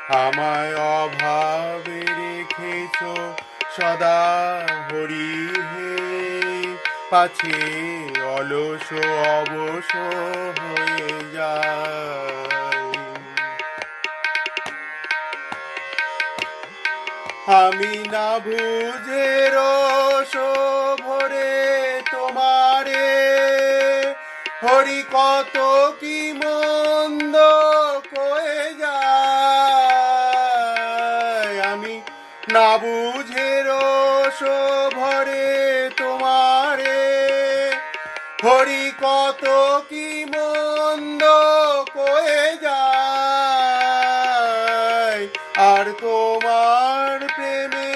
আমায় অভাবে রেখেছ সদা হরি হে, পাছে অলস অবশ হয়ে যায়। আমি না বুঝে রস ভরে তোমারে, হরি কত কি মন্দ কয়ে যায়। আমি না বুঝে রস ভরে তোমারে, হরি কত কি মন্দ কয়ে যায়। আর তোমার প্রেমে